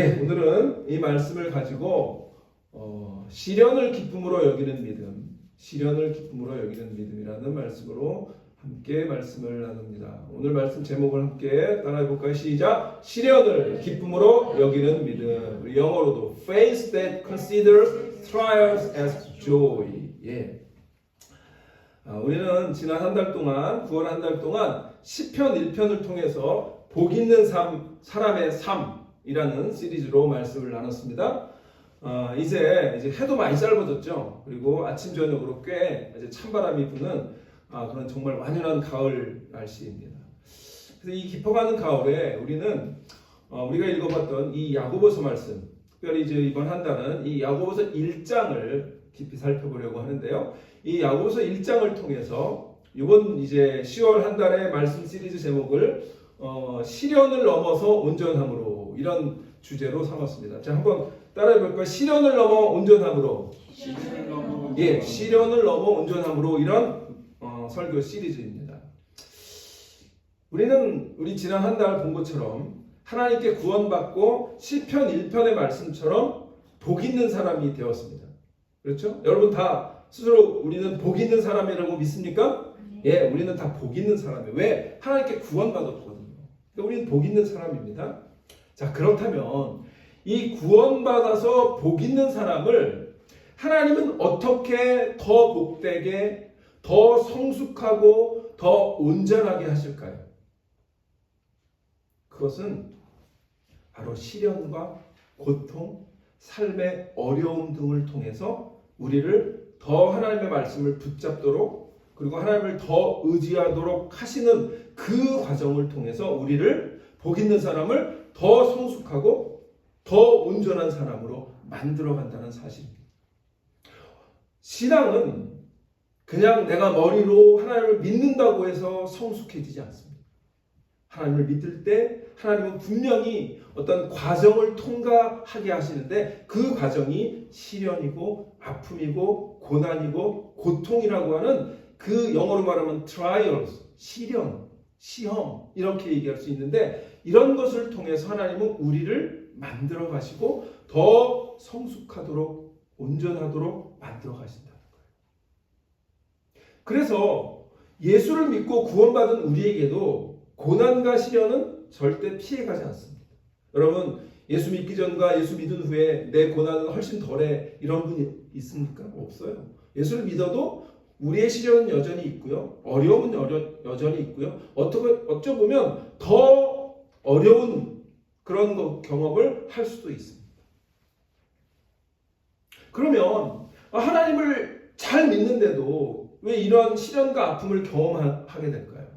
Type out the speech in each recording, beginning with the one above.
오늘은 이 말씀을 가지고 시련을 기쁨으로 여기는 믿음, 시련을 기쁨으로 여기는 믿음이라는 말씀으로 함께 말씀을 나눕니다. 오늘 말씀 제목을 함께 따라해 볼까요? 시작! 시련을 기쁨으로 여기는 믿음. 우리 영어로도 faith that considers trials as joy. 우리는 지난 한 달 동안, 9월 한 달 동안 시편 1편을 통해서 복 있는 삶, 사람의 삶이라는 시리즈로 말씀을 나눴습니다. 이제 해도 많이 짧아졌죠. 그리고 아침 저녁으로 꽤 이제 찬바람이 부는 그런 정말 완연한 가을 날씨입니다. 그래서 이 깊어가는 가을에 우리는 우리가 읽어봤던 이 야고보서 말씀, 특별히 이제 이번 한 달은 이 야고보서 1장을 깊이 살펴보려고 하는데요. 이 야고보서 1장을 통해서 이번 이제 10월 한 달의 말씀 시리즈 제목을 시련을 넘어서 온전함으로 이런 주제로 삼았습니다. 자, 한번 따라해 볼까요? 시련을 넘어 온전함으로. 시련을 넘어 온전함으로 이런 설교 시리즈입니다. 우리 지난 한 달 본 것처럼 하나님께 구원받고 시편 1편의 말씀처럼 복 있는 사람이 되었습니다. 그렇죠? 여러분 다 스스로 우리는 복 있는 사람이라고 믿습니까? 우리는 다 복 있는 사람이에요. 왜? 하나님께 구원받았거든요. 그러니까 우리는 복 있는 사람입니다. 자, 그렇다면 이 구원받아서 복 있는 사람을 하나님은 어떻게 더 복되게, 더 성숙하고 더 온전하게 하실까요? 그것은 바로 시련과 고통, 삶의 어려움 등을 통해서 우리를 더 하나님의 말씀을 붙잡도록, 그리고 하나님을 더 의지하도록 하시는 그 과정을 통해서 우리를 복 있는 사람을 더 성숙하고 더 온전한 사람으로 만들어간다는 사실입니다. 신앙은 그냥 내가 머리로 하나님을 믿는다고 해서 성숙해지지 않습니다. 하나님을 믿을 때 하나님은 분명히 어떤 과정을 통과하게 하시는데 그 과정이 시련이고 아픔이고 고난이고 고통이라고 하는 그 영어로 말하면 trials, 시련, 시험 이렇게 얘기할 수 있는데 이런 것을 통해서 하나님은 우리를 만들어 가시고 더 성숙하도록 온전하도록 만들어 가신다는 거예요. 그래서 예수를 믿고 구원받은 우리에게도 고난과 시련은 절대 피해가지 않습니다. 여러분, 예수 믿기 전과 예수 믿은 후에 내 고난은 훨씬 덜해 이런 분이 있습니까? 없어요. 예수를 믿어도 우리의 시련은 여전히 있고요. 어려움은 여전히 있고요. 어쩌보면 더 어려운 그런 경험을 할 수도 있습니다. 그러면 하나님을 잘 믿는데도 왜 이런 시련과 아픔을 경험하게 될까요?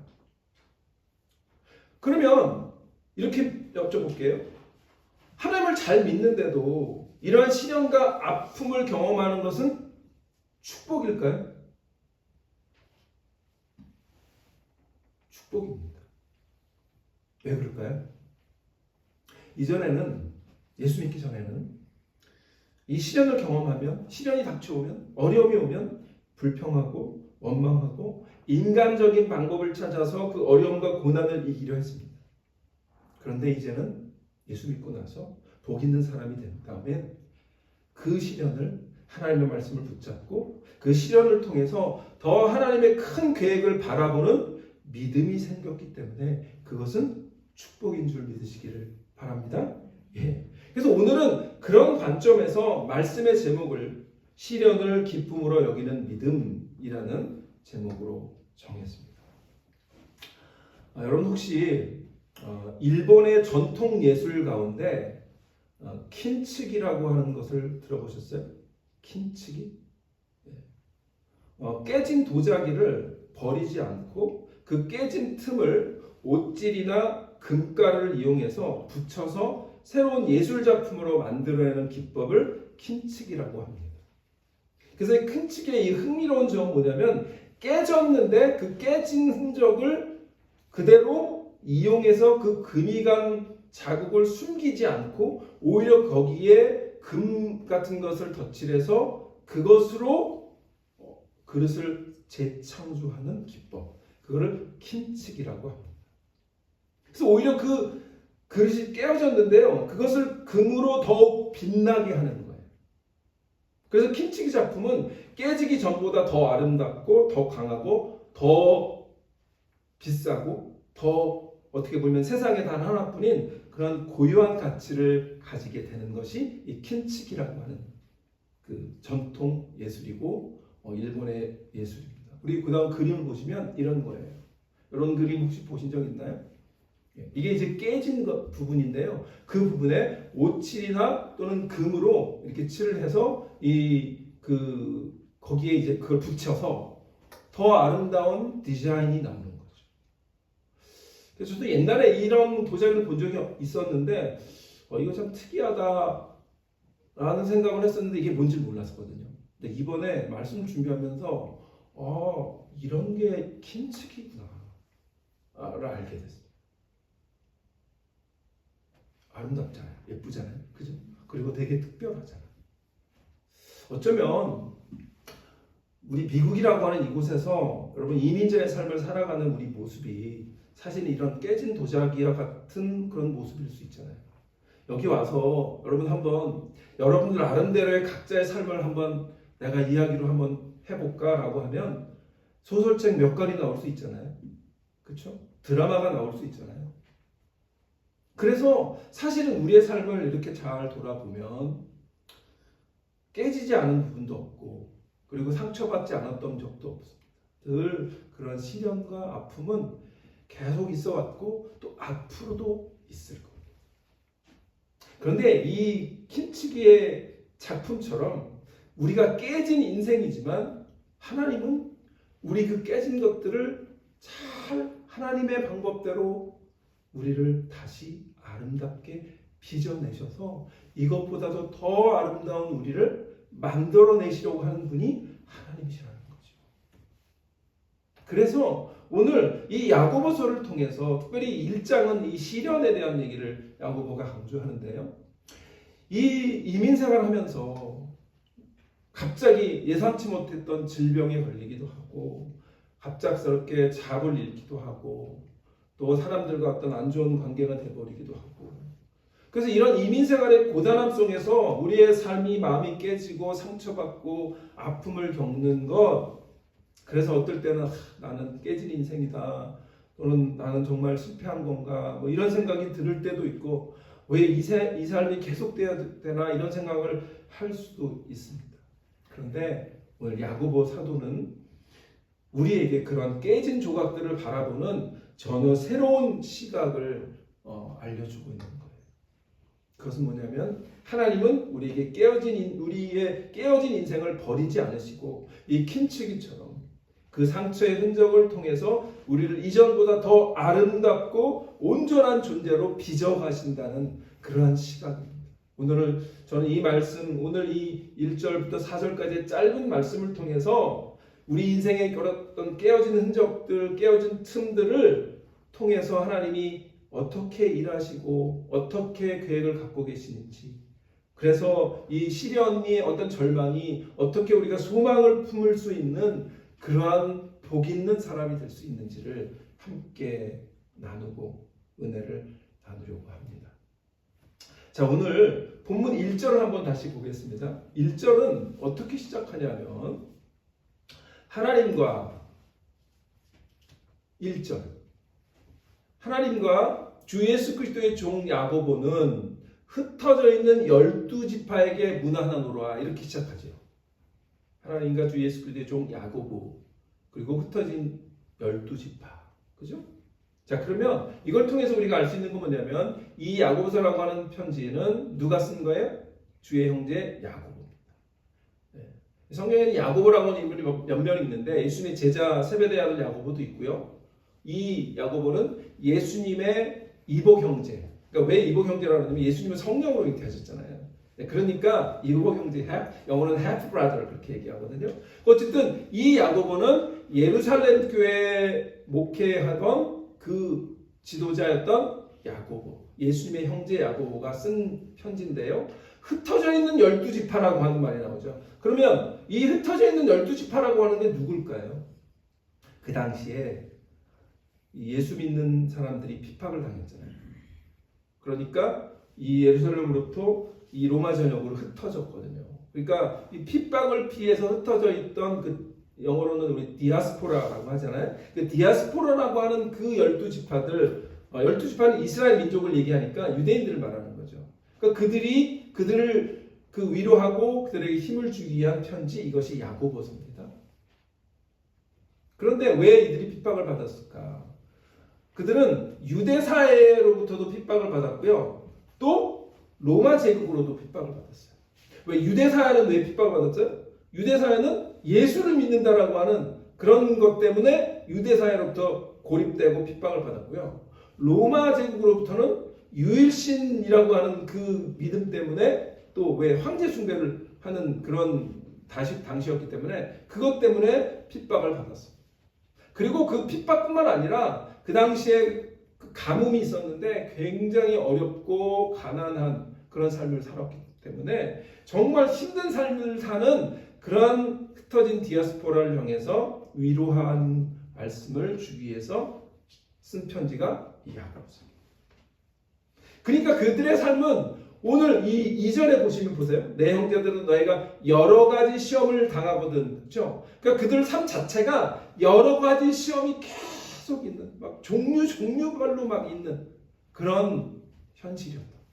그러면 이렇게 여쭤볼게요. 하나님을 잘 믿는데도 이러한 시련과 아픔을 경험하는 것은 축복일까요? 축복입니다. 왜 그럴까요? 이전에는, 예수 믿기 전에는 이 시련을 경험하면, 시련이 닥쳐오면, 어려움이 오면 불평하고 원망하고 인간적인 방법을 찾아서 그 어려움과 고난을 이기려 했습니다. 그런데 이제는 예수 믿고 나서 복 있는 사람이 된 다음에 그 시련을 하나님의 말씀을 붙잡고 그 시련을 통해서 더 하나님의 큰 계획을 바라보는 믿음이 생겼기 때문에 그것은 축복인 줄 믿으시기를 바랍니다. 그래서 오늘은 그런 관점에서 말씀의 제목을 시련을 기쁨으로 여기는 믿음이라는 제목으로 정했습니다. 여러분 혹시 일본의 전통 예술 가운데 킨츠기라고 하는 것을 들어보셨어요? 킨츠기? 깨진 도자기를 버리지 않고 그 깨진 틈을 옷질이나 금가루를 이용해서 붙여서 새로운 예술 작품으로 만들어내는 기법을 킨츠기라고 합니다. 그래서 이 킨츠기의 이 흥미로운 점은 뭐냐면 깨졌는데 그 깨진 흔적을 그대로 이용해서 그 금이 간 자국을 숨기지 않고 오히려 거기에 금 같은 것을 덧칠해서 그것으로 그릇을 재창조하는 기법, 그거를 킨츠기라고 합니다. 그래서 오히려 그 그릇이 깨어졌는데요. 그것을 금으로 더욱 빛나게 하는 거예요. 그래서 킨치기 작품은 깨지기 전보다 더 아름답고 더 강하고 더 비싸고 더 어떻게 보면 세상에 단 하나뿐인 그런 고유한 가치를 가지게 되는 것이 이 킨치기라고 하는 그 전통 예술이고 일본의 예술입니다. 우리 그다음 그림을 보시면 이런 거예요. 이런 그림 혹시 보신 적 있나요? 이게 이제 깨진 부분인데요. 그 부분에 오칠이나 또는 금으로 이렇게 칠을 해서 거기에 이제 그걸 붙여서 더 아름다운 디자인이 나오는 거죠. 그래서 저도 옛날에 이런 도자기를 본 적이 있었는데 이거 참 특이하다라는 생각을 했었는데 이게 뭔지 몰랐거든요. 근데 이번에 말씀 준비하면서 이런 게 킨츠기구나를 알게 됐어요. 아름답잖아요. 예쁘잖아요. 그죠? 그리고 되게 특별하잖아요. 어쩌면 우리 미국이라고 하는 이곳에서 여러분 이민자의 삶을 살아가는 우리 모습이 사실 이런 깨진 도자기와 같은 그런 모습일 수 있잖아요. 여기 와서 여러분 한번 여러분들 나름대로의 각자의 삶을 한번 내가 이야기로 한번 해볼까라고 하면 소설책 몇 권이 나올 수 있잖아요. 그렇죠? 드라마가 나올 수 있잖아요. 그래서 사실은 우리의 삶을 이렇게 잘 돌아보면 깨지지 않은 부분도 없고 그리고 상처받지 않았던 적도 없습니다. 늘 그런 시련과 아픔은 계속 있어 왔고 또 앞으로도 있을 겁니다. 그런데 이 킨츠기의 작품처럼 우리가 깨진 인생이지만 하나님은 우리 그 깨진 것들을 잘 하나님의 방법대로 우리를 다시 아름답게 빚어내셔서 이것보다도 더 아름다운 우리를 만들어내시려고 하는 분이 하나님이시라는 거죠. 그래서 오늘 이 야고보서를 통해서 특별히 1장은 이 시련에 대한 얘기를 야고보가 강조하는데요. 이 이민생활을 하면서 갑자기 예상치 못했던 질병에 걸리기도 하고 갑작스럽게 잡을 잃기도 하고 또 사람들과 어떤 안 좋은 관계가 돼버리기도 하고 그래서 이런 이민생활의 고단함 속에서 우리의 삶이 마음이 깨지고 상처받고 아픔을 겪는 것 그래서 어떨 때는 나는 깨진 인생이다 또는 나는 정말 실패한 건가 뭐 이런 생각이 들 때도 있고 왜 이 삶이 계속돼야 되나 이런 생각을 할 수도 있습니다. 그런데 오늘 야고보 사도는 우리에게 그런 깨진 조각들을 바라보는 전혀 새로운 시각을 알려주고 있는 거예요. 그것은 뭐냐면 하나님은 우리의 깨어진 인생을 버리지 않으시고 이 킨츠기처럼 그 상처의 흔적을 통해서 우리를 이전보다 더 아름답고 온전한 존재로 빚어가신다는 그러한 시각입니다. 오늘 저는 이 말씀 오늘 이 1절부터 4절까지의 짧은 말씀을 통해서 우리 인생에 어떤 깨어진 흔적들, 깨어진 틈들을 통해서 하나님이 어떻게 일하시고 어떻게 계획을 갖고 계시는지 그래서 이 시련이 어떤 절망이 어떻게 우리가 소망을 품을 수 있는 그러한 복 있는 사람이 될 수 있는지를 함께 나누고 은혜를 나누려고 합니다. 자, 오늘 본문 1절을 한번 다시 보겠습니다. 1절은 어떻게 시작하냐면 하나님과 1절 하나님과 주 예수 그리스도의 종 야고보는 흩어져 있는 12지파에게 문안하노라 이렇게 시작하죠. 하나님과 주 예수 그리스도의 종 야고보 그리고 흩어진 12지파 그죠? 자 그러면 이걸 통해서 우리가 알 수 있는 건 뭐냐면 이 야고보서라고 하는 편지는 누가 쓴 거예요? 주의 형제 야고보입니다. 성경에는 야고보라고 하는 인물이 몇 명 있는데 예수님의 제자 세베대의 아들 야고보도 있고요. 이 야고보는 예수님의 이복 형제. 그러니까 왜 이복 형제라고 하냐면 예수님은 성령으로 잉태하셨잖아요. 그러니까 이복 형제, 영어로는 half brother 그렇게 얘기하거든요. 어쨌든 이 야고보는 예루살렘 교회에 목회하던 그 지도자였던 야고보, 예수님의 형제 야고보가 쓴 편지인데요. 흩어져 있는 12지파라고 하는 말이 나오죠. 그러면 이 흩어져 있는 12지파라고 하는 게 누굴까요? 그 당시에 예수 믿는 사람들이 핍박을 당했잖아요. 그러니까 이 예루살렘으로부터 이 로마 전역으로 흩어졌거든요. 그러니까 이 핍박을 피해서 흩어져 있던 그 영어로는 우리 디아스포라라고 하잖아요. 그 디아스포라라고 하는 그 12지파들, 12지파는 이스라엘 민족을 얘기하니까 유대인들을 말하는 거죠. 그러니까 그들을 그 위로하고 그들에게 힘을 주기 위한 편지, 이것이 야고보서입니다. 그런데 왜 이들이 핍박을 받았을까? 그들은 유대 사회로부터도 핍박을 받았고요. 또 로마 제국으로도 핍박을 받았어요. 왜 유대 사회는 왜 핍박을 받았어요? 유대 사회는 예수를 믿는다라고 하는 그런 것 때문에 유대 사회로부터 고립되고 핍박을 받았고요. 로마 제국으로부터는 유일신이라고 하는 그 믿음 때문에 또 왜 황제 숭배를 하는 그런 당시였기 때문에 그것 때문에 핍박을 받았어요. 그리고 그 핍박뿐만 아니라 그 당시에 그 가뭄이 있었는데 굉장히 어렵고 가난한 그런 삶을 살았기 때문에 정말 힘든 삶을 사는 그런 흩어진 디아스포라를 향해서 위로한 말씀을 주기 위해서 쓴 편지가 이 야고보서입니다. 그러니까 그들의 삶은 오늘 이 2절에 보시면 보세요. 내 형제들은 너희가 여러 가지 시험을 당하거든. 그렇죠? 그러니까 그들 삶 자체가 여러 가지 시험이 계속 있는, 막 종류별로 막 있는 그런 현실이었던 거예요.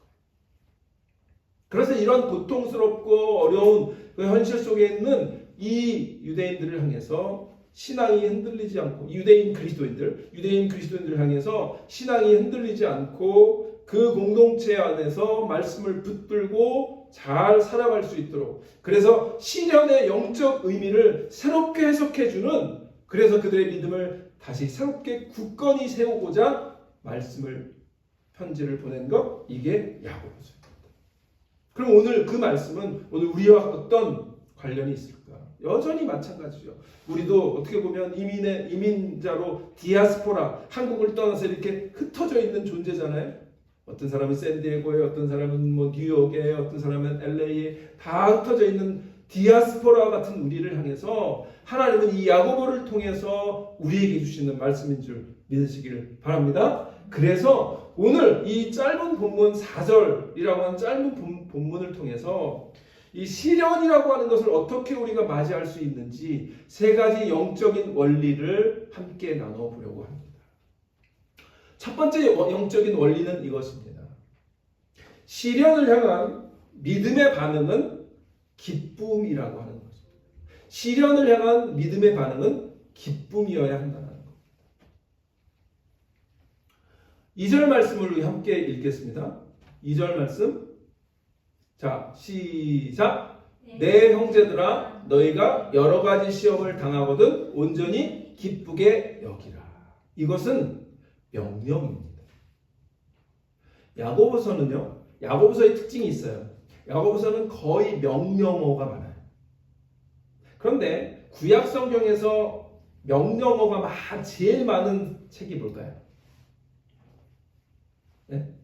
그래서 이런 고통스럽고 어려운 그 현실 속에 있는 이 유대인들을 향해서 신앙이 흔들리지 않고, 유대인 그리스도인들을 향해서 신앙이 흔들리지 않고 그 공동체 안에서 말씀을 붙들고 잘 살아갈 수 있도록, 그래서 시련의 영적 의미를 새롭게 해석해주는, 그래서 그들의 믿음을 다시 새롭게 굳건히 세우고자 편지를 보낸 것, 이게 야고보서입니다. 그럼 오늘 그 말씀은 오늘 우리와 어떤 관련이 있을까? 여전히 마찬가지죠. 우리도 어떻게 보면 이민자로 디아스포라, 한국을 떠나서 이렇게 흩어져 있는 존재잖아요. 어떤 사람은 샌디에고에, 어떤 사람은 뭐 뉴욕에, 어떤 사람은 LA에 다 흩어져 있는 디아스포라 같은 우리를 향해서 하나님은 이 야고보를 통해서 우리에게 주시는 말씀인 줄 믿으시길 바랍니다. 그래서 오늘 이 짧은 본문 4절이라고 하는 짧은 본문을 통해서 이 시련이라고 하는 것을 어떻게 우리가 맞이할 수 있는지 세 가지 영적인 원리를 함께 나눠보려고 합니다. 첫 번째 영적인 원리는 이것입니다. 시련을 향한 믿음의 반응은 기쁨이라고 하는 것입니다. 시련을 향한 믿음의 반응은 기쁨이어야 한다는 겁니다. 2절 말씀을 우리 함께 읽겠습니다. 2절 말씀. 자, 시작. 내 형제들아, 너희가 여러 가지 시험을 당하거든 온전히 기쁘게 여기라. 이것은 명령입니다. 야고보서의 특징이 있어요. 야고보서는 거의 명령어가 많아요. 그런데 구약 성경에서 명령어가 제일 많은 책이 뭘까요? 네?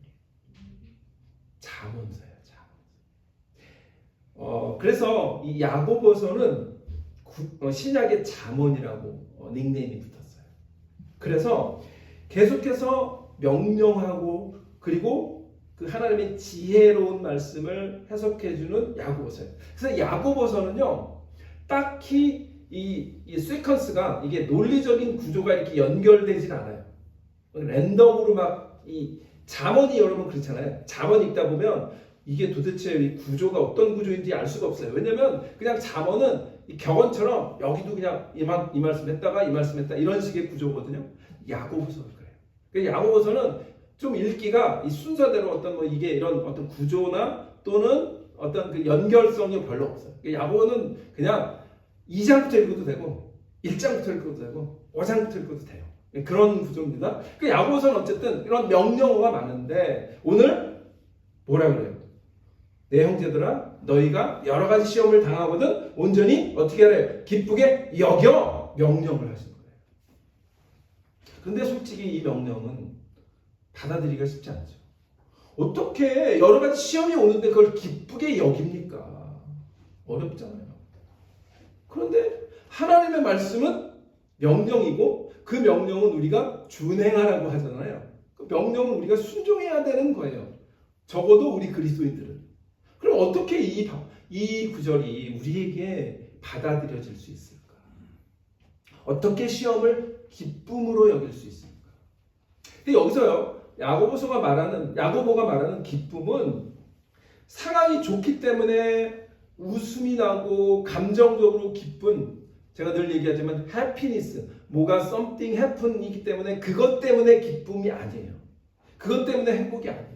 잠언서예요. 그래서 이 야고보서는 신약의 잠언이라고 닉네임이 붙었어요. 그래서 계속해서 명령하고 그리고 그 하나님의 지혜로운 말씀을 해석해주는 야고보서예요. 그래서 야고보서는요, 딱히 이 시퀀스가, 이게 논리적인 구조가 이렇게 연결되진 않아요. 랜덤으로 막 이 잠언이 여러분 그렇잖아요. 잠언 읽다 보면 이게 도대체 이 구조가 어떤 구조인지 알 수가 없어요. 왜냐면 그냥 잠언은 이 격언처럼 여기도 그냥 이 말씀 했다가 이 말씀 했다 이런 식의 구조거든요. 야고보서는 그래요. 그러니까 야고보서는 좀 읽기가 이 순서대로 어떤 이게 이런 어떤 구조나 또는 어떤 그 연결성이 별로 없어요. 그러니까 야고보는 그냥 2장부터 읽어도 되고 1장부터 읽어도 되고 5장부터 읽어도 돼요. 그런 구조입니다. 그 야고보서는 어쨌든 이런 명령어가 많은데 오늘 뭐라 그래요? 내 형제들아, 너희가 여러 가지 시험을 당하거든 온전히 어떻게 하래? 기쁘게 여겨. 명령을 하시는 거예요. 그런데 솔직히 이 명령은 받아들이기가 쉽지 않죠. 어떻게 여러 가지 시험이 오는데 그걸 기쁘게 여깁니까? 어렵잖아요. 그런데 하나님의 말씀은 명령이고 그 명령은 우리가 준행하라고 하잖아요. 그 명령은 우리가 순종해야 되는 거예요. 적어도 우리 그리스도인들은. 그럼 어떻게 이 구절이 우리에게 받아들여질 수 있을까? 어떻게 시험을 기쁨으로 여길 수 있을까? 근데 여기서요, 야고보가 말하는 기쁨은 상황이 좋기 때문에 웃음이 나고 감정적으로 기쁜, 제가 늘 얘기하지만 happiness, 뭐가 something happen이기 때문에 그것 때문에 기쁨이 아니에요. 그것 때문에 행복이 아니에요.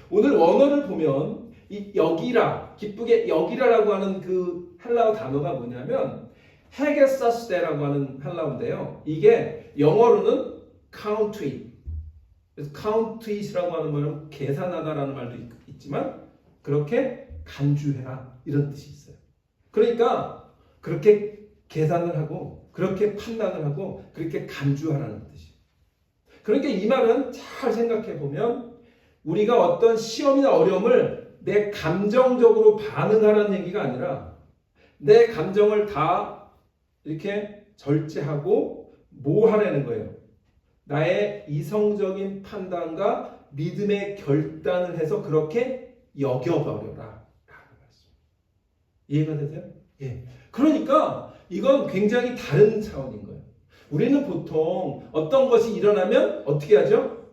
오늘 원어를 보면 이 여기라, 기쁘게 여기라라고 하는 그 헬라어 단어가 뭐냐면 헤게사스데라고 하는 헬라어인데요. 이게 영어로는 count it. 그래서 count it이라고 하는 말은 계산하다라는 말도 있지만 그렇게 간주해라 이런 뜻이 있어요. 그러니까 그렇게 계산을 하고 그렇게 판단을 하고 그렇게 간주하라는 뜻이에요. 그러니까 이 말은 잘 생각해 보면 우리가 어떤 시험이나 어려움을 내 감정적으로 반응하라는 얘기가 아니라 내 감정을 다 이렇게 절제하고 뭐 하라는 거예요? 나의 이성적인 판단과 믿음의 결단을 해서 그렇게 여겨버려라 라는 말씀. 이해가 되세요? 예. 그러니까 이건 굉장히 다른 차원인 거예요. 우리는 보통 어떤 것이 일어나면 어떻게 하죠?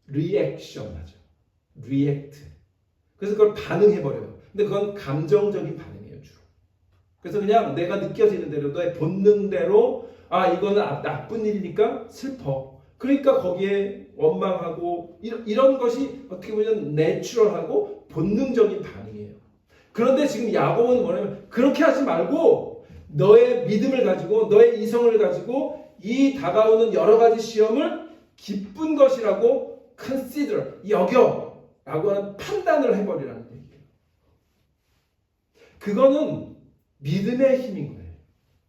리액션 하죠. 리액트. 그래서 그걸 반응해버려요. 근데 그건 감정적인 반응이에요, 주로. 그래서 그냥 내가 느껴지는 대로, 너의 본능대로, 아, 이거는 나쁜 일이니까 슬퍼. 그러니까 거기에 원망하고, 이런 것이 어떻게 보면 내추럴하고 본능적인 반응이에요. 그런데 지금 야고보는 뭐냐면, 그렇게 하지 말고, 너의 믿음을 가지고, 너의 이성을 가지고, 이 다가오는 여러 가지 시험을 기쁜 것이라고 consider, 여겨 라고 하는 판단을 해버리라는 얘기예요. 그거는 믿음의 힘인 거예요.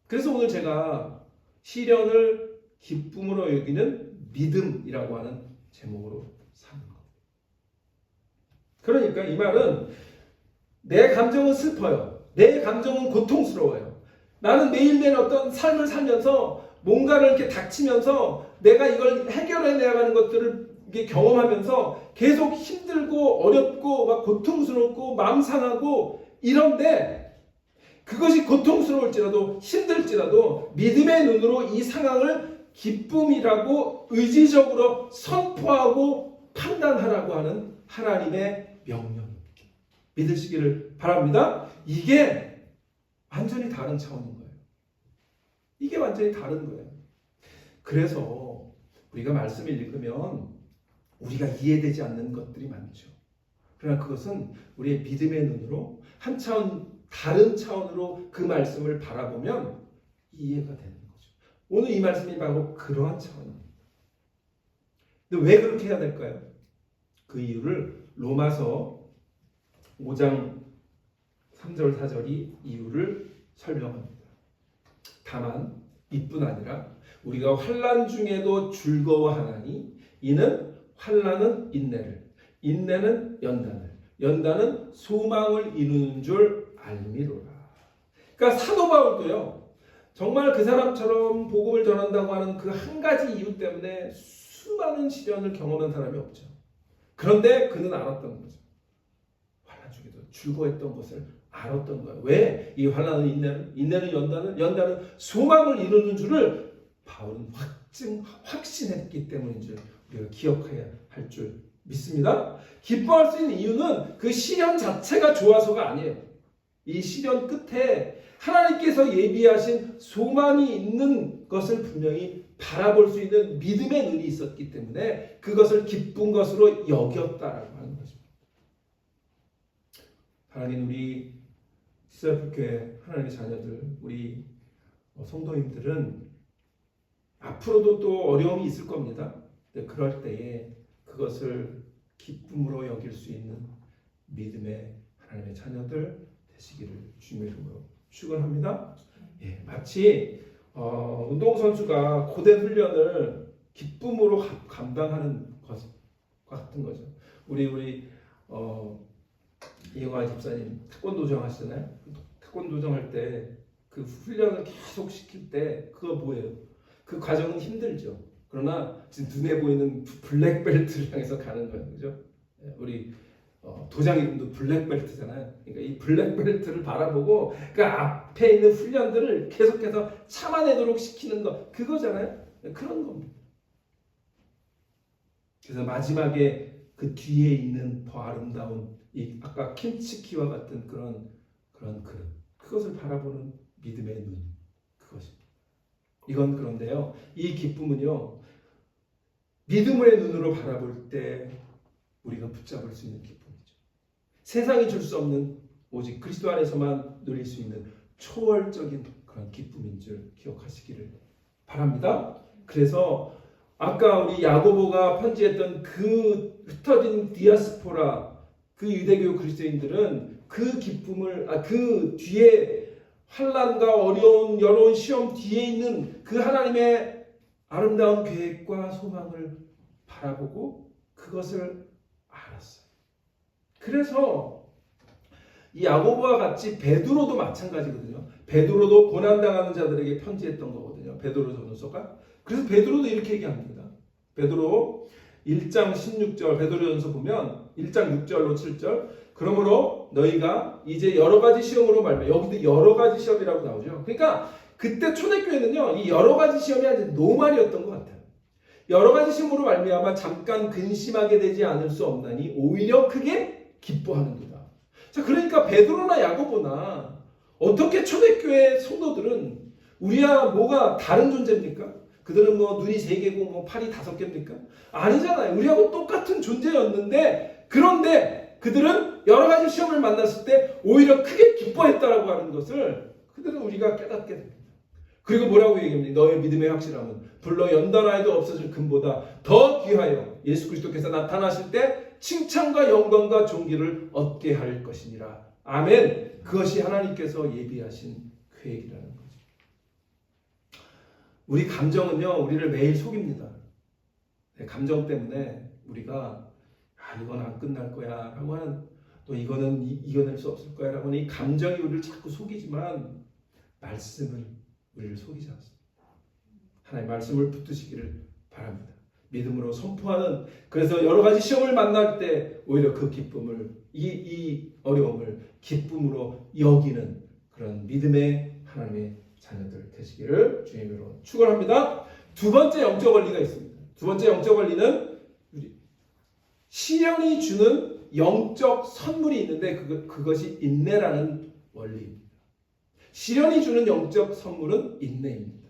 그래서 오늘 제가 시련을 기쁨으로 여기는 믿음이라고 하는 제목으로 삼은 거예요. 그러니까 이 말은 내 감정은 슬퍼요. 내 감정은 고통스러워요. 나는 매일매일 어떤 삶을 살면서 뭔가를 이렇게 닥치면서 내가 이걸 해결해 나가는 것들을 이게 경험하면서 계속 힘들고 어렵고 막 고통스럽고 마음 상하고 이런데 그것이 고통스러울지라도 힘들지라도 믿음의 눈으로 이 상황을 기쁨이라고 의지적으로 선포하고 판단하라고 하는 하나님의 명령 믿으시기를 바랍니다. 이게 완전히 다른 차원인 거예요. 이게 완전히 다른 거예요. 그래서 우리가 말씀을 읽으면 우리가 이해되지 않는 것들이 많죠. 그러나 그것은 우리의 믿음의 눈으로 한 차원 다른 차원으로 그 말씀을 바라보면 이해가 되는 거죠. 오늘 이 말씀이 바로 그러한 차원입니다. 근데 왜 그렇게 해야 될까요? 그 이유를 로마서 5장 3절 4절이 이유를 설명합니다. 다만 이뿐 아니라 우리가 환난 중에도 즐거워하나니 이는 환난은 인내를, 인내는 연단을, 연단은 소망을 이루는 줄 알미로라. 그러니까 사도 바울도요, 정말 그 사람처럼 복음을 전한다고 하는 그 한 가지 이유 때문에 수많은 시련을 경험한 사람이 없죠. 그런데 그는 알았던 거죠. 환난 중에도 즐거워했던 것을 알았던 거예요. 왜? 이 환난은 인내를, 인내는 연단을, 연단은 소망을 이루는 줄을 바울은 확신했기 때문인 줄 우리가 기억해야 할 줄 믿습니다. 기뻐할 수 있는 이유는 그 시련 자체가 좋아서가 아니에요. 이 시련 끝에 하나님께서 예비하신 소망이 있는 것을 분명히 바라볼 수 있는 믿음의 눈이 있었기 때문에 그것을 기쁜 것으로 여겼다라고 하는 것입니다. 하나님, 우리 시사교회 하나님의 자녀들, 우리 성도님들은 앞으로도 또 어려움이 있을 겁니다. 그럴 때에 그것을 기쁨으로 여길 수 있는 믿음의 하나님의 자녀들 되시기를 주님의 이름으로 축원합니다. 예, 마치 운동선수가 고된 훈련을 기쁨으로 감당하는 것 같은 거죠. 우리 이영화 집사님 태권도장 하시잖아요. 태권도장 할 때 그 훈련을 계속 시킬 때 그거 뭐예요? 그 과정은 힘들죠. 그러나 지금 눈에 보이는 블랙벨트를 향해서 가는 거예요. 그죠? 우리 도장 이름도 블랙벨트잖아요. 그러니까 이 블랙벨트를 바라보고 그 앞에 있는 훈련들을 계속해서 참아내도록 시키는 것, 그거잖아요. 그런 겁니다. 그래서 마지막에 그 뒤에 있는 더 아름다운 이 아까 킴치키와 같은 그런 그릇, 그것을 바라보는 믿음의 눈, 그것입니다. 이건 그런데요, 이 기쁨은요, 믿음의 눈으로 바라볼 때 우리가 붙잡을 수 있는 기쁨이죠. 세상이 줄 수 없는, 오직 그리스도 안에서만 누릴 수 있는 초월적인 그런 기쁨인 줄 기억하시기를 바랍니다. 그래서 아까 우리 야고보가 편지했던 그 흩어진 디아스포라, 그 유대교 그리스도인들은 그 기쁨을, 그 뒤에 환난과 어려운 여러운 시험 뒤에 있는 그 하나님의 아름다운 계획과 소망을 바라보고 그것을 알았어요. 그래서 이 야고보와 같이 베드로도 마찬가지거든요. 베드로도 고난당하는 자들에게 편지했던 거거든요. 베드로 전서가. 그래서 베드로도 이렇게 얘기합니다. 베드로 1장 16절 베드로전서 보면 1장 6절로 7절, 그러므로 너희가 이제 여러 가지 시험으로 말미암아, 여기도 여러 가지 시험이라고 나오죠. 그러니까 그때 초대교회는요, 이 여러 가지 시험이 아주 노말이었던 것 같아요. 여러 가지 시험으로 말미암아 잠깐 근심하게 되지 않을 수 없나니 오히려 크게 기뻐하는도다. 자, 그러니까 베드로나 야고보나 어떻게 초대교회 성도들은 우리야 뭐가 다른 존재입니까? 그들은 뭐 눈이 3개고 뭐 팔이 5개입니까? 아니잖아요. 우리하고 똑같은 존재였는데, 그런데 그들은 여러 가지 시험을 만났을 때 오히려 크게 기뻐했다라고 하는 것을 그들은 우리가 깨닫게 됩니다. 그리고 뭐라고 얘기합니까? 너의 믿음의 확실함은 불러 연단하여도 없어질 금보다 더 귀하여 예수 그리스도께서 나타나실 때 칭찬과 영광과 존귀를 얻게 할 것이니라. 아멘. 그것이 하나님께서 예비하신 계획이라는 거죠. 우리 감정은요, 우리를 매일 속입니다. 감정 때문에 우리가 이건 안 끝날 거야 라고 하는, 또 이거는 이겨낼 수 없을 거야 라고 하는 이 감정이 우리를 자꾸 속이지만 말씀은 우리를 속이지 않습니다. 하나님의 말씀을 붙드시기를 바랍니다. 믿음으로 선포하는, 그래서 여러 가지 시험을 만날 때 오히려 그 기쁨을, 이 어려움을 기쁨으로 여기는 그런 믿음의 하나님의 자녀들 되시기를 주님으로 축원합니다. 두 번째 영적 원리가 있습니다. 두 번째 영적 원리는 시련이 주는 영적 선물이 있는데 그것이 인내라는 원리입니다. 시련이 주는 영적 선물은 인내입니다.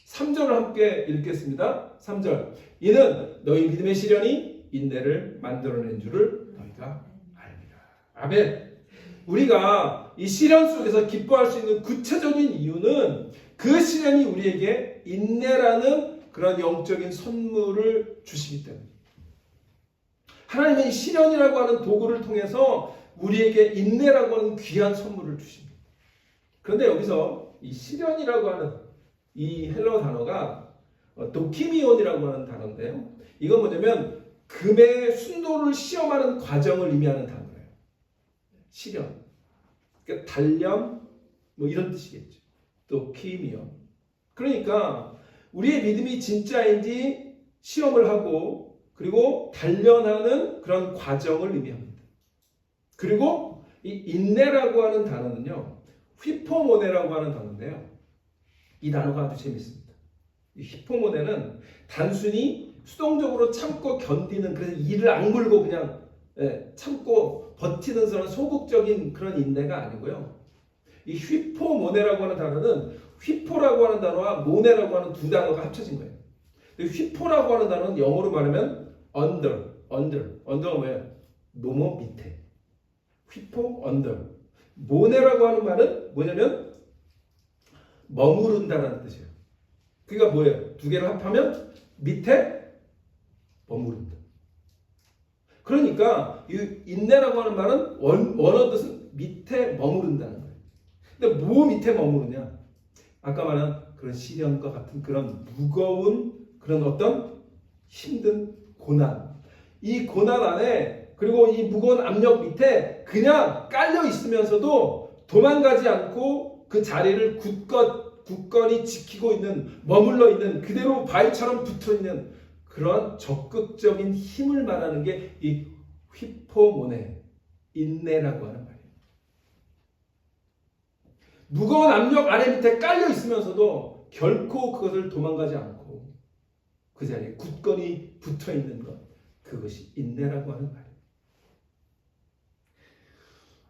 3절을 함께 읽겠습니다. 3절. 이는 너희 믿음의 시련이 인내를 만들어낸 줄을 너희가 알리라. 아멘. 우리가 이 시련 속에서 기뻐할 수 있는 구체적인 이유는 그 시련이 우리에게 인내라는 그런 영적인 선물을 주시기 때문입니다. 하나님은 이 시련이라고 하는 도구를 통해서 우리에게 인내라고 하는 귀한 선물을 주십니다. 그런데 여기서 이 시련이라고 하는 이 헬러 단어가 도키미온이라고 하는 단어인데요. 이건 뭐냐면 금의 순도를 시험하는 과정을 의미하는 단어예요. 시련, 그러니까 단련, 뭐 이런 뜻이겠죠. 도키미온. 그러니까 우리의 믿음이 진짜인지 시험을 하고 그리고 단련하는 그런 과정을 의미합니다. 그리고 이 인내라고 하는 단어는요, 휘포모네라고 하는 단어인데요. 이 단어가 아주 재밌습니다. 이 휘포모네는 단순히 수동적으로 참고 견디는, 그래서 이를 악물고 그냥 참고 버티는 그런 소극적인 그런 인내가 아니고요. 이 휘포모네라고 하는 단어는 휘포라고 하는 단어와 모네라고 하는 두 단어가 합쳐진 거예요. 휘포라고 하는 단어는 영어로 말하면 under가 뭐예요? 뭐뭐 밑에. 휘포, under. 모네라고 하는 말은 뭐냐면 머무른다라는 뜻이에요. 그러니까 뭐예요? 두 개를 합하면 밑에 머무른다. 그러니까 이 인내라고 하는 말은 원어 뜻은 밑에 머무른다는 거예요. 근데 뭐 밑에 머무르냐? 아까 말한 그런 시련과 같은 그런 무거운 그런 어떤 힘든 고난. 이 고난 안에, 그리고 이 무거운 압력 밑에 그냥 깔려 있으면서도 도망가지 않고 그 자리를 굳건히 지키고 있는, 머물러 있는, 그대로 바위처럼 붙어 있는 그런 적극적인 힘을 말하는 게 이 휘포모네, 인내라고 하는 말이에요. 무거운 압력 아래 밑에 깔려 있으면서도 결코 그것을 도망가지 않고 그 자리에 굳건히 붙어 있는 것, 그것이 인내라고 하는 말이에요.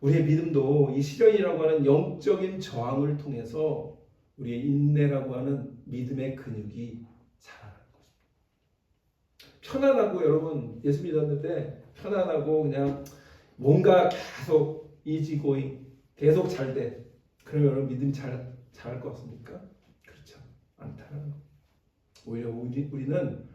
우리의 믿음도 이 시련이라고 하는 영적인 저항을 통해서 우리의 인내라고 하는 믿음의 근육이 자라는 것입니다. 편안하고, 여러분 예수 믿었는데 편안하고 그냥 뭔가 계속 이지고잉 계속 잘 돼. 그러면 여러분 믿음이 잘할 것 같습니까? 그렇죠. 않다는 거. 오히려 우리는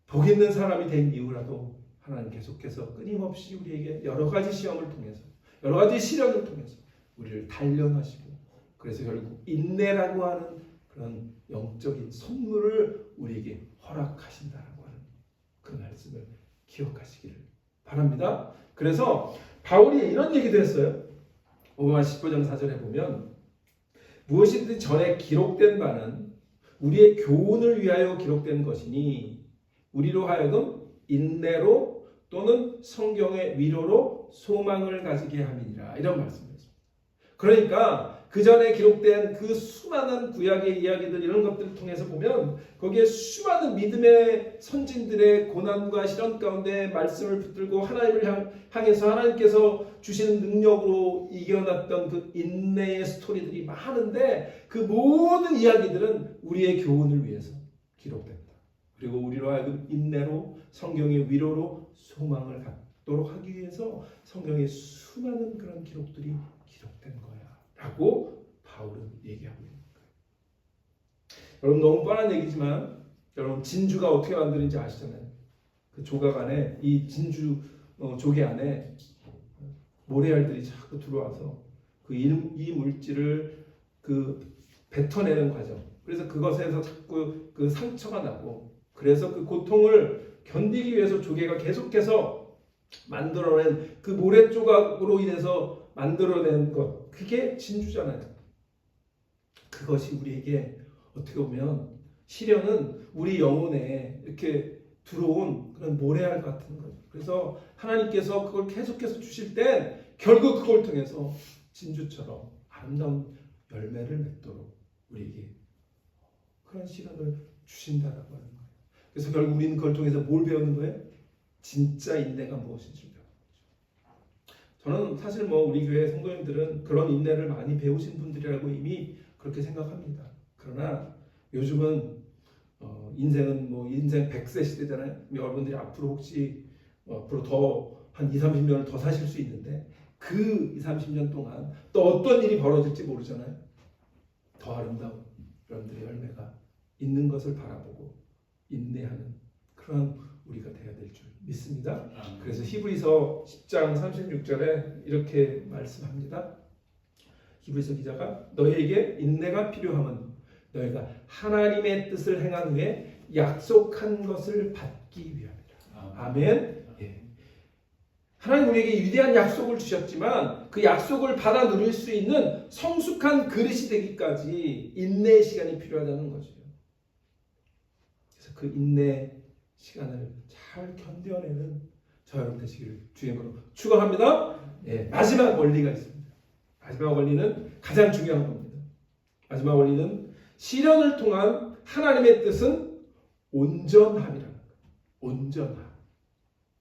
복 있는 사람이 된 이후라도 하나님 계속해서 끊임없이 우리에게 여러 가지 시험을 통해서, 여러 가지 시련을 통해서 우리를 단련하시고, 그래서 결국 인내라고 하는 그런 영적인 선물을 우리에게 허락하신다라고 하는 그 말씀을 기억하시기를 바랍니다. 그래서 바울이 이런 얘기도 했어요. 로마 15장 4절에 보면 무엇이든 전에 기록된 바는 우리의 교훈을 위하여 기록된 것이니 우리로 하여금 인내로 또는 성경의 위로로 소망을 가지게 함이니라. 이런 말씀이었습니다. 그러니까 그 전에 기록된 그 수많은 구약의 이야기들, 이런 것들을 통해서 보면 거기에 수많은 믿음의 선진들의 고난과 시련 가운데 말씀을 붙들고 하나님을 향해서 하나님께서 주시는 능력으로 이겨났던 그 인내의 스토리들이 많은데, 그 모든 이야기들은 우리의 교훈을 위해서 기록된다. 그리고 우리로 하여금 인내로 성경의 위로로 소망을 갖도록 하기 위해서 성경의 수많은 그런 기록들이 기록된 거야 라고 바울은 얘기하고 있는 거예요. 여러분 너무 뻔한 얘기지만 여러분 진주가 어떻게 만드는지 아시잖아요. 그 조각 안에, 이 진주 조개 안에 모래알들이 자꾸 들어와서 이 물질을 뱉어내는 과정. 그래서 그것에서 자꾸 그 상처가 나고, 그래서 그 고통을 견디기 위해서 조개가 계속해서 만들어낸 그 모래 조각으로 인해서 만들어낸 것, 그게 진주잖아요. 그것이 우리에게 어떻게 보면 시련은 우리 영혼에 이렇게 들어온 그런 모래알 같은 거죠. 그래서 하나님께서 그걸 계속해서 주실 때 결국 그걸 통해서 진주처럼 아름다운 열매를 맺도록 우리에게 그런 시련을 주신다라고 하는 거예요. 그래서 결국 우리는 그걸 통해서 뭘 배우는 거예요? 진짜 인내가 무엇인지 배우는 거죠. 저는 사실 우리 교회 성도님들은 그런 인내를 많이 배우신 분들이라고 이미 그렇게 생각합니다. 그러나 요즘은 인생은 인생 100세 시대잖아요. 여러분들이 앞으로 혹시 앞으로 더 한 20, 30년을 더 사실 수 있는데, 그 20, 30년 동안 또 어떤 일이 벌어질지 모르잖아요. 더 아름다운 여러분들의 열매가 있는 것을 바라보고 인내하는 그런 우리가 되어야 될 줄 믿습니다. 그래서 히브리서 10장 36절에 이렇게 말씀합니다. 히브리서 기자가 너희에게 인내가 필요함은 너희가 하나님의 뜻을 행한 후에 약속한 것을 받기 위함이라. 아멘. 예. 하나님 우리에게 위대한 약속을 주셨지만 그 약속을 받아 누릴 수 있는 성숙한 그릇이 되기까지 인내의 시간이 필요하다는 거죠. 그래서 그 인내 시간을 잘 견뎌내는 저 여러분 되시기를 주의 이름으로 축원합니다. 예, 마지막 원리가 있습니다. 마지막 원리는 가장 중요한 겁니다. 마지막 원리는 시련을 통한 하나님의 뜻은 온전함이라는 거예요. 온전함.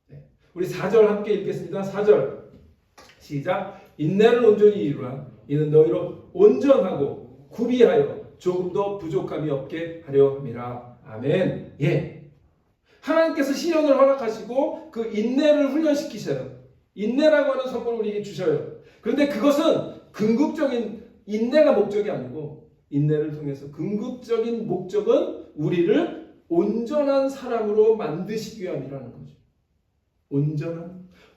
네. 우리 4절 함께 읽겠습니다. 4절 시작. 인내를 온전히 이루라. 이는 너희로 온전하고 구비하여 조금도 부족함이 없게 하려 함이라. 아멘. 예. 하나님께서 시련을 허락하시고 그 인내를 훈련시키셔요. 인내라고 하는 선물을 우리에게 주셔요. 그런데 그것은 궁극적인 인내가 목적이 아니고, 인내를 통해서 궁극적인 목적은 우리를 온전한 사람으로 만드시기 위함이라는 거죠.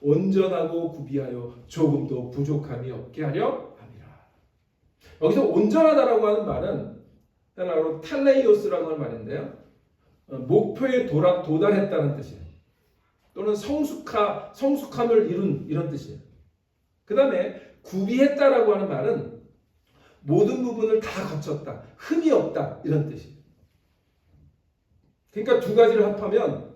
온전하고 구비하여 조금도 부족함이 없게 하려 함이라. 여기서 온전하다라고 하는 말은 하나로 탈레이오스라고 하는 말인데요. 목표에 도달했다는 뜻이에요. 또는 성숙함을 이룬 이런 뜻이에요. 그 다음에 구비했다라고 하는 말은 모든 부분을 다 거쳤다, 흠이 없다 이런 뜻이에요. 그러니까 두 가지를 합하면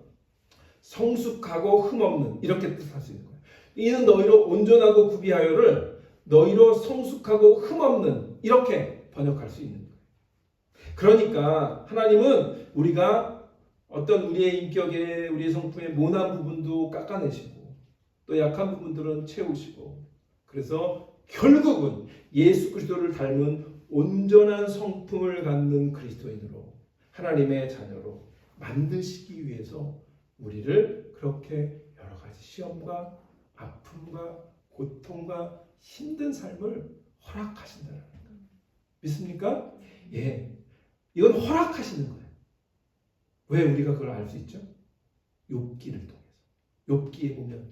성숙하고 흠없는 이렇게 뜻할 수 있는 거예요. 이는 너희로 온전하고 구비하여를 너희로 성숙하고 흠없는 이렇게 번역할 수 있는 거예요. 그러니까 하나님은 우리가 어떤 우리의 인격에 우리의 성품의 모난 부분도 깎아내시고 또 약한 부분들은 채우시고 그래서 결국은 예수 그리스도를 닮은 온전한 성품을 갖는 그리스도인으로 하나님의 자녀로 만드시기 위해서 우리를 그렇게 여러 가지 시험과 아픔과 고통과 힘든 삶을 허락하신다는 거예요. 믿습니까? 예. 이건 허락하시는 거예요. 왜 우리가 그걸 알 수 있죠? 욥기를 통해서. 욥기에 보면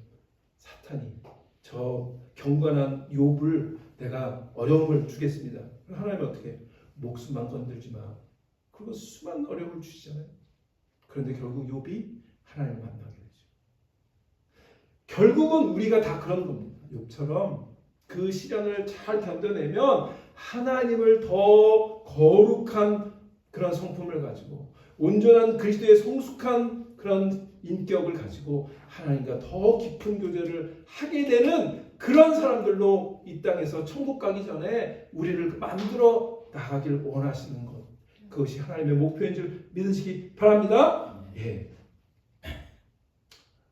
사탄이 저 경건한 욥을 내가 어려움을 주겠습니다. 하나님은 어떻게 해요? 목숨만 건들지 마. 그리고 수많은 어려움을 주시잖아요. 그런데 결국 욥이 하나님을 만나게 되죠. 결국은 우리가 다 그런 겁니다. 욥처럼 그 시련을 잘 견뎌내면 하나님을 더 거룩한 그런 성품을 가지고 온전한 그리스도의 성숙한 그런 인격을 가지고 하나님과 더 깊은 교제를 하게 되는 그런 사람들로 이 땅에서 천국 가기 전에 우리를 만들어 나가길 원하시는 것. 그것이 하나님의 목표인 줄 믿으시기 바랍니다. 예.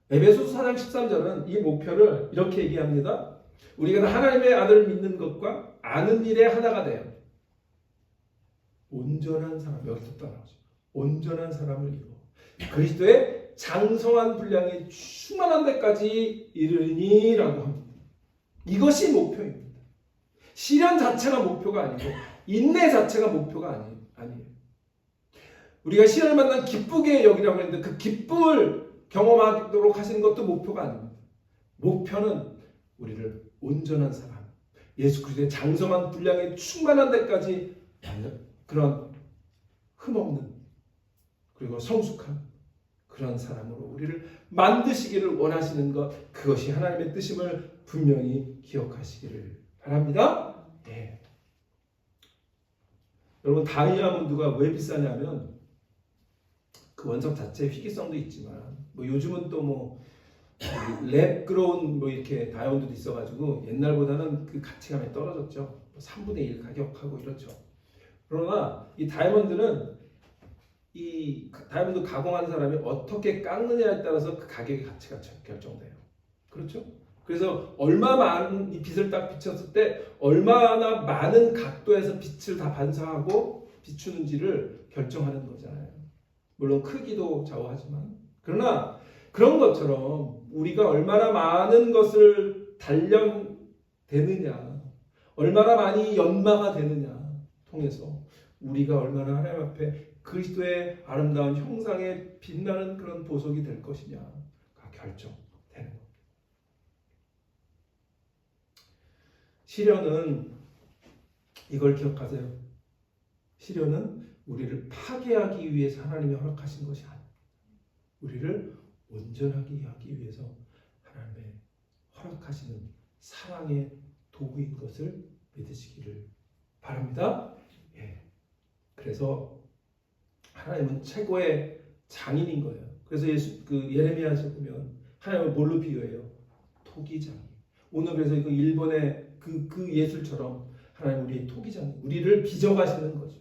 에베소서 4장 13절은 이 목표를 이렇게 얘기합니다. 우리가 하나님의 아들을 믿는 것과 아는 일에 하나가 돼요. 온전한 사람, 여기서 따라오죠. 온전한 사람을 이루어 그리스도의 장성한 분량이 충만한 데까지 이르니라고 합니다. 이것이 목표입니다. 시련 자체가 목표가 아니고 인내 자체가 목표가 아니에요. 우리가 시련을 만난 기쁘게 여기라고 했는데 그 기쁨을 경험하도록 하시는 것도 목표가 아닙니다. 목표는 우리를 온전한 사람, 예수 그리스도의 장성한 분량이 충만한 데까지 그런 흠없는 그리고 성숙한 그런 사람으로 우리를 만드시기를 원하시는 것, 그것이 하나님의 뜻임을 분명히 기억하시기를 바랍니다. 네. 여러분, 다이아몬드가 왜 비싸냐면 그 원석 자체의 희귀성도 있지만 뭐 요즘은 또 뭐 랩 그로운 뭐 이렇게 다이아몬드도 있어가지고 옛날보다는 그 가치감이 떨어졌죠. 3분의 1 가격하고 이렇죠. 그러나 이 다이아몬드는 이 다이아몬드 가공하는 사람이 어떻게 깎느냐에 따라서 그 가격의 가치가 결정돼요. 그렇죠? 그래서 얼마 많은 이 빛을 딱 비쳤을 때 얼마나 많은 각도에서 빛을 다 반사하고 비추는지를 결정하는 거잖아요. 물론 크기도 좌우하지만 그러나 그런 것처럼 우리가 얼마나 많은 것을 단련되느냐, 얼마나 많이 연마가 되느냐 통해서 우리가 얼마나 하나님 앞에 그리스도의 아름다운 형상에 빛나는 그런 보석이 될 것이냐가 결정되는 겁니다. 시련은 이걸 기억하세요. 시련은 우리를 파괴하기 위해서 하나님이 허락하신 것이 아닙니다. 우리를 온전하게 하기 위해서 하나님의 허락하시는 사랑의 도구인 것을 믿으시기를 바랍니다. 예. 그래서 하나님은 최고의 장인인 거예요. 그래서 예레미야에서 보면 하나님을 뭘로 비유해요? 토기장인. 오늘 그래서 그 일본의 그 예술처럼 하나님 우리의 토기장인, 우리를 빚어가시는 거죠.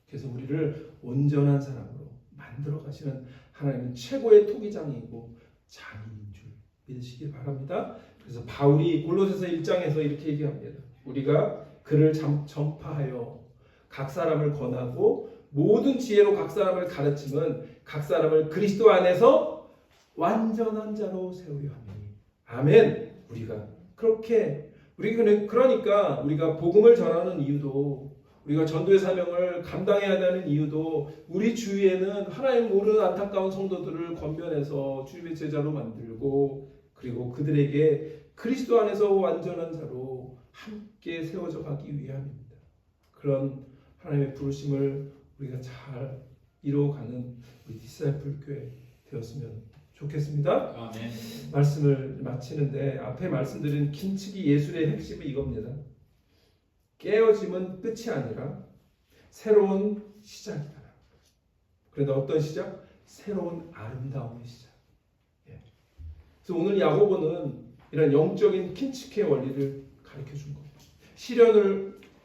그래서 우리를 온전한 사람으로 만들어 가시는 하나님은 최고의 토기장이고 장인인 줄 믿으시기 바랍니다. 그래서 바울이 골로새서 1장에서 이렇게 얘기합니다. 우리가 그를 전파하여 각 사람을 권하고 모든 지혜로 각 사람을 가르치면 각 사람을 그리스도 안에서 완전한 자로 세우려 하니. 아멘. 우리가 그러니까 우리가 복음을 전하는 이유도, 우리가 전도의 사명을 감당해야 되는 이유도, 우리 주위에는 하나님 모르는 안타까운 성도들을 권면해서 주님의 제자로 만들고, 그리고 그들에게 그리스도 안에서 완전한 자로 함께 세워져 가기 위함입니다. 그런 하나님의 부르심을 우리가 잘 이루어가는 우리 디사이플 교회 되었으면 좋겠습니다. 아멘. 말씀을 마치는데 앞에 말씀드린 긴치기 예술의 핵심은 이겁니다. 깨어짐은 끝이 아니라 새로운 시작이다. 그런데 어떤 시작? 새로운 아름다움의 시작. 예. 그래서 오늘 야고보는 이런 영적인 킨치케의 원리를 가르쳐 준 겁니다.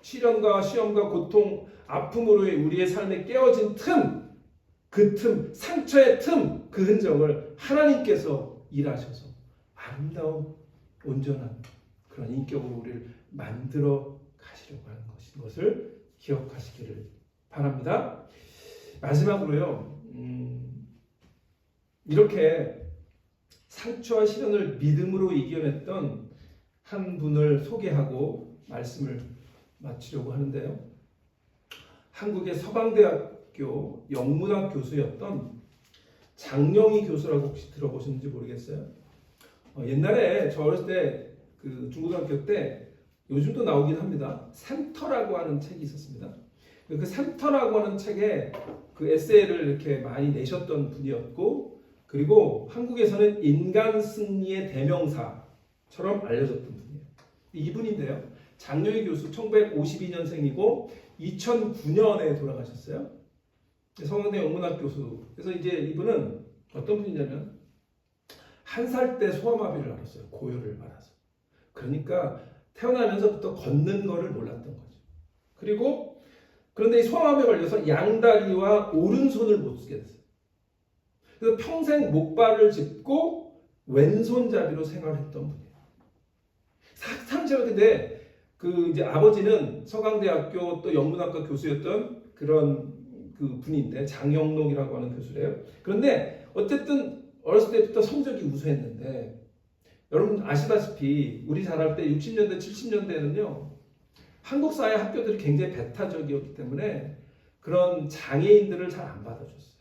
시련과 시험과 고통, 아픔으로의 우리의 삶에 깨어진 틈, 그 틈, 상처의 틈, 그 흔적을 하나님께서 일하셔서 아름다운 온전한 그런 인격으로 우리를 만들어 가시려고 하는 것을 기억하시기를 바랍니다. 마지막으로요, 이렇게 상처와 시련을 믿음으로 이겨냈던 한 분을 소개하고 말씀을 마치려고 하는데요. 한국의 서강대학교 영문학 교수였던 장영희 교수라고 혹시 들어보셨는지 모르겠어요. 옛날에 저 어렸을 때 그 중고등학교 때 요즘도 나오긴 합니다. 산터라고 하는 책이 있었습니다. 그 산터라고 하는 책에 그 에세이를 이렇게 많이 내셨던 분이었고, 그리고 한국에서는 인간 승리의 대명사처럼 알려졌던 분이에요. 이분인데요. 장영희 교수 1952년생이고 2009년에 돌아가셨어요. 서강대 영문학 교수. 그래서 이제 이분은 어떤 분이냐면 1살 때 소아마비를 앓았어요. 고열을 앓아서. 그러니까 태어나면서부터 걷는 거를 몰랐던 거죠. 그런데 이 소아마비에 걸려서 양다리와 오른손을 못 쓰게 됐어요. 그래서 평생 목발을 짚고 왼손잡이로 생활했던 분이에요. 상처인데 그 이제 아버지는 서강대학교 또 영문학과 교수였던 그런 그 분인데 장영록이라고 하는 교수래요. 그런데 어쨌든 어렸을 때부터 성적이 우수했는데, 여러분 아시다시피 우리 자랄 때 60년대 70년대에는요 한국 사회 학교들이 굉장히 배타적이었기 때문에 그런 장애인들을 잘 안 받아줬어요.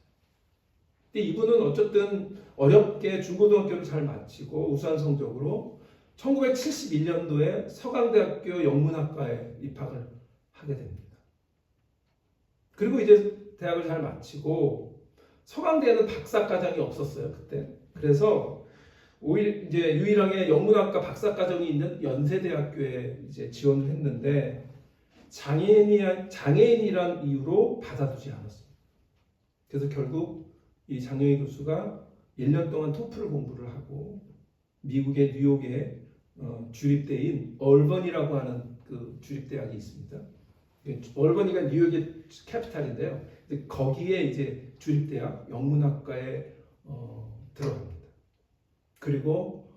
근데 이분은 어쨌든 어렵게 중고등학교를 잘 마치고 우수한 성적으로 1971년도에 서강대학교 영문학과에 입학을 하게 됩니다. 그리고 이제 대학을 잘 마치고, 서강대에는 박사과정이 없었어요 그때. 그래서 이제 유일하게 영문학과 박사과정이 있는 연세대학교에 이제 지원을 했는데 장애인이란 이유로 받아주지 않았어요. 그래서 결국 이 장영희 교수가 1년 동안 토플 공부를 하고 미국의 뉴욕에 주립대인 얼버니라고 하는 그 주립대학이 있습니다. 얼버니가 뉴욕의 캐피탈인데요. 거기에 이제 주립대학 영문학과에 들어갑니다. 그리고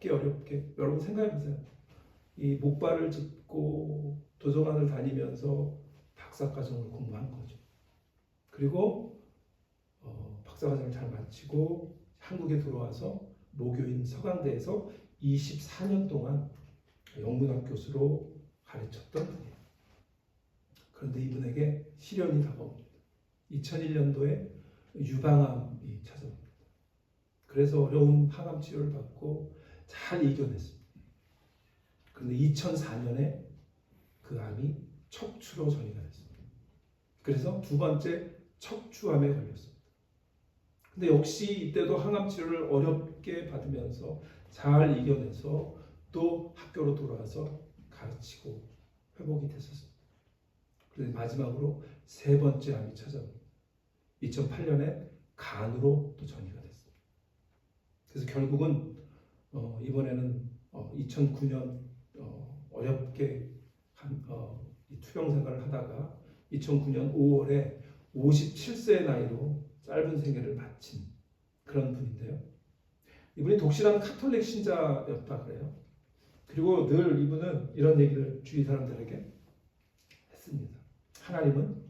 어렵게 여러분 생각해보세요. 이 목발을 짚고 도서관을 다니면서 박사과정을 공부한 거죠. 그리고 박사과정을 잘 마치고 한국에 들어와서 모교인 서강대에서 24년 동안 영문학 교수로 가르쳤던 분이에요. 그런데 이분에게 시련이 다가옵니다. 2001년도에 유방암이 찾아옵니다. 그래서 어려운 항암 치료를 받고 잘 이겨냈습니다. 그런데 2004년에 그 암이 척추로 전이가 됐습니다. 그래서 두 번째 척추암에 걸렸습니다. 근데 역시 이때도 항암 치료를 어렵게 받으면서 잘 이겨내서 또 학교로 돌아와서 가르치고 회복이 됐었습니다. 그런데 마지막으로 세 번째 암이 찾아옵니다. 2008년에 간으로 또 전이가 됐습니다. 그래서 결국은 이번에는 2009년 어렵게 이 투병 생활을 하다가 2009년 5월에 57세의 나이로 짧은 생애를 마친 그런 분인데요. 이분이 독실한 카톨릭 신자였다 그래요. 그리고 늘 이분은 이런 얘기를 주위 사람들에게 했습니다. 하나님은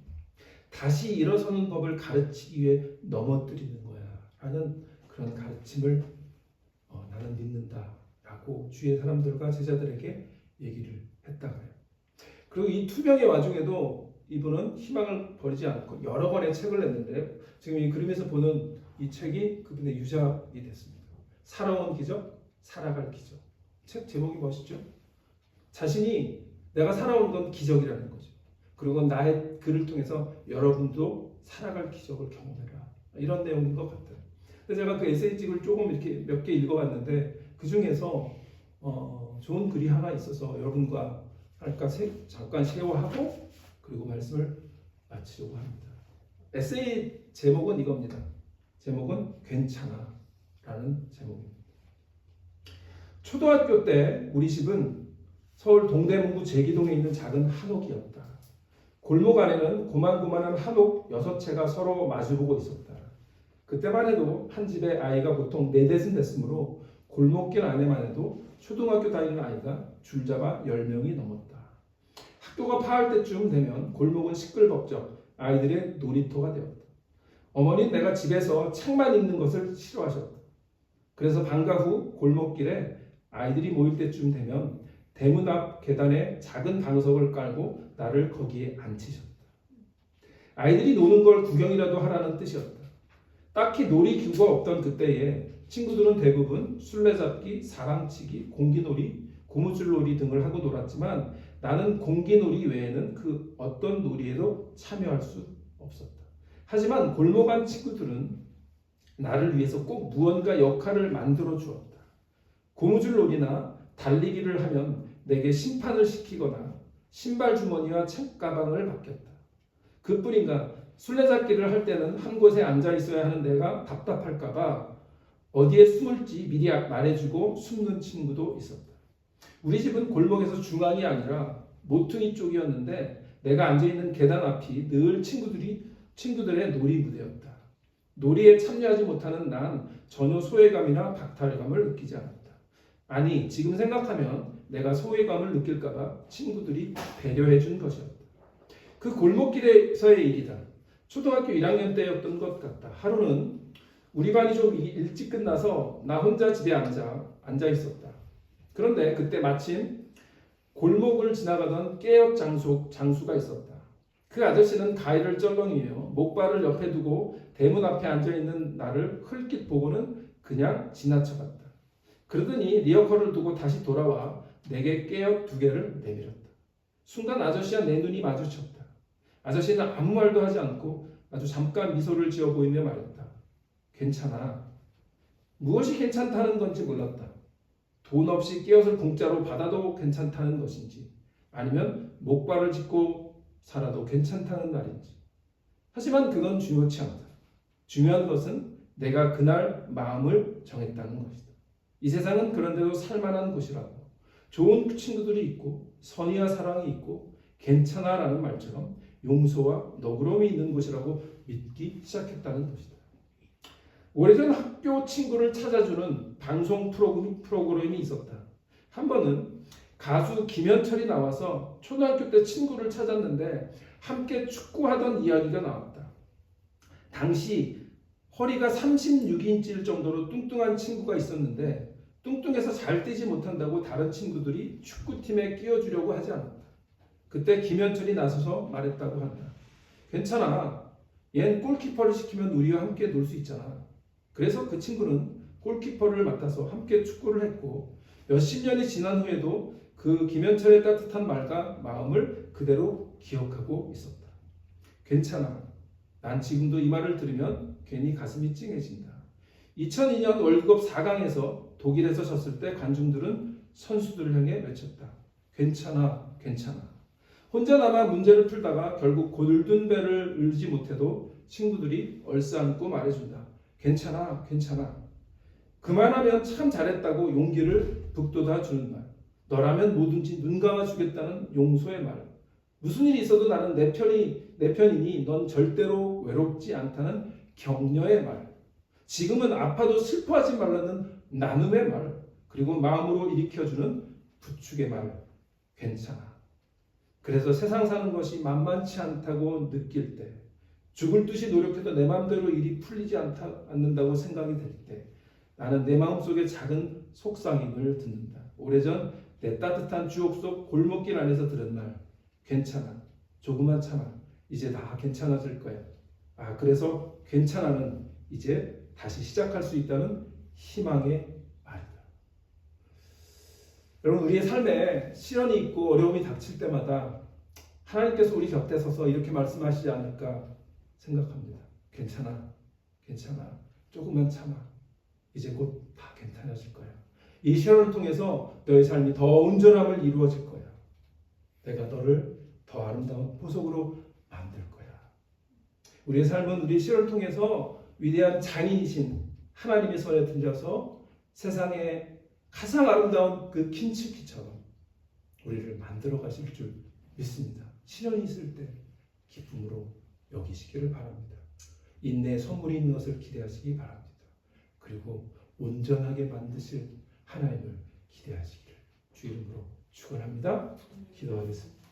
다시 일어서는 법을 가르치기 위해 넘어뜨리는 거야 라는 그런 가르침을 나는 믿는다라고 주위의 사람들과 제자들에게 얘기를 했다 그래요. 그리고 이 투병의 와중에도 이분은 희망을 버리지 않고 여러 권의 책을 냈는데, 지금 이 그림에서 보는 이 책이 그분의 유작이 됐습니다. 살아온 기적, 살아갈 기적. 책 제목이 멋있죠? 자신이 내가 살아온 건 기적이라는 거죠. 그리고 나의 글을 통해서 여러분도 살아갈 기적을 경험해라. 이런 내용인 것 같아요. 그래서 제가 그 에세이집을 조금 이렇게 몇 개 읽어봤는데 그 중에서 좋은 글이 하나 있어서 여러분과 잠깐 쉐어하고 그리고 말씀을 마치려고 합니다. 에세이 제목은 이겁니다. 제목은 괜찮아 라는 제목입니다. 초등학교 때 우리 집은 서울 동대문구 제기동에 있는 작은 한옥이었다. 골목 안에는 고만고만한 한옥 6채가 서로 마주보고 있었다. 그때만 해도 한 집에 아이가 보통 4대쯤 됐으므로 골목길 안에만 해도 초등학교 다니는 아이가 줄잡아 10명이 넘었다. 학교가 파할 때쯤 되면 골목은 시끌벅적 아이들의 놀이터가 되었다. 어머니는 내가 집에서 책만 읽는 것을 싫어하셨다. 그래서 방과 후 골목길에 아이들이 모일 때쯤 되면 대문 앞 계단에 작은 방석을 깔고 나를 거기에 앉히셨다. 아이들이 노는 걸 구경이라도 하라는 뜻이었다. 딱히 놀이기구가 없던 그때에 친구들은 대부분 술래잡기, 사랑치기, 공기놀이, 고무줄놀이 등을 하고 놀았지만 나는 공기놀이 외에는 그 어떤 놀이에도 참여할 수 없었다. 하지만 골목 안 친구들은 나를 위해서 꼭 무언가 역할을 만들어 주었다. 고무줄놀이나 달리기를 하면 내게 심판을 시키거나 신발 주머니와 책가방을 맡겼다. 그뿐인가 술래잡기를 할 때는 한 곳에 앉아 있어야 하는 내가 답답할까봐 어디에 숨을지 미리 말해주고 숨는 친구도 있었다. 우리 집은 골목에서 중앙이 아니라 모퉁이 쪽이었는데 내가 앉아있는 계단 앞이 늘 친구들의 놀이 무대였다. 놀이에 참여하지 못하는 난 전혀 소외감이나 박탈감을 느끼지 않았다. 아니, 지금 생각하면 내가 소외감을 느낄까봐 친구들이 배려해 준 것이었다. 그 골목길에서의 일이다. 초등학교 1학년 때였던 것 같다. 하루는 우리 반이 좀 일찍 끝나서 나 혼자 집에 앉아 있었다. 그런데 그때 마침 골목을 지나가던 깨역 장수가 있었다. 그 아저씨는 가위를 쩔렁이며 목발을 옆에 두고 대문 앞에 앉아있는 나를 흘낏 보고는 그냥 지나쳐갔다. 그러더니 리어커를 두고 다시 돌아와 내게 깨역 2개를 내밀었다. 순간 아저씨와 내 눈이 마주쳤다. 아저씨는 아무 말도 하지 않고 아주 잠깐 미소를 지어 보이며 말했다. 괜찮아. 무엇이 괜찮다는 건지 몰랐다. 돈 없이 깨엇을 공짜로 받아도 괜찮다는 것인지 아니면 목발을 짚고 살아도 괜찮다는 말인지. 하지만 그건 중요치 않다. 중요한 것은 내가 그날 마음을 정했다는 것이다. 이 세상은 그런데도 살만한 곳이라고, 좋은 친구들이 있고 선의와 사랑이 있고 괜찮아라는 말처럼 용서와 너그러움이 있는 곳이라고 믿기 시작했다는 것이다. 오래전 학교 친구를 찾아주는 방송 프로그램이 있었다. 한 번은 가수 김현철이 나와서 초등학교 때 친구를 찾았는데 함께 축구하던 이야기가 나왔다. 당시 허리가 36인치일 정도로 뚱뚱한 친구가 있었는데 뚱뚱해서 잘 뛰지 못한다고 다른 친구들이 축구팀에 끼워주려고 하지 않았다. 그때 김현철이 나서서 말했다고 한다. 괜찮아. 얜 골키퍼를 시키면 우리와 함께 놀 수 있잖아. 그래서 그 친구는 골키퍼를 맡아서 함께 축구를 했고 몇십 년이 지난 후에도 그 김현철의 따뜻한 말과 마음을 그대로 기억하고 있었다. 괜찮아. 난 지금도 이 말을 들으면 괜히 가슴이 찡해진다. 2002년 월드컵 4강에서 독일에서 졌을 때 관중들은 선수들을 향해 외쳤다. 괜찮아, 괜찮아. 혼자 남아 문제를 풀다가 결국 골든벨을 울지 못해도 친구들이 얼싸안고 말해준다. 괜찮아, 괜찮아. 그만하면 참 잘했다고 용기를 북돋아 주는 말. 너라면 뭐든지 눈 감아주겠다는 용서의 말. 무슨 일이 있어도 나는 내 편이니 넌 절대로 외롭지 않다는 격려의 말. 지금은 아파도 슬퍼하지 말라는 나눔의 말. 그리고 마음으로 일으켜주는 부축의 말. 괜찮아. 그래서 세상 사는 것이 만만치 않다고 느낄 때, 죽을 듯이 노력해도 내 마음대로 일이 풀리지 않는다고 생각이 될 때 나는 내 마음속에 작은 속상임을 듣는다. 오래전 내 따뜻한 주옥 속 골목길 안에서 들은 말. 괜찮아. 조금만 참아. 이제 다 괜찮아질 거야. 그래서 괜찮아는 이제 다시 시작할 수 있다는 희망의 말이다. 여러분, 우리의 삶에 시련이 있고 어려움이 닥칠 때마다 하나님께서 우리 곁에 서서 이렇게 말씀하시지 않을까 생각합니다. 괜찮아. 괜찮아. 조금만 참아. 이제 곧 다 괜찮아질 거야. 이 시련을 통해서 너의 삶이 더 온전함을 이루어질 거야. 내가 너를 더 아름다운 보석으로 만들 거야. 우리의 삶은 우리 시련을 통해서 위대한 장인이신 하나님의 손에 들려서 세상에 가장 아름다운 그 킨츠키처럼 우리를 만들어 가실 줄 믿습니다. 시련이 있을 때 기쁨으로 여기시기를 바랍니다. 인내의 선물이 있는 것을 기대하시기 바랍니다. 그리고 온전하게 만드실 하나님을 기대하시기를 주 이름으로 축원합니다. 기도하겠습니다.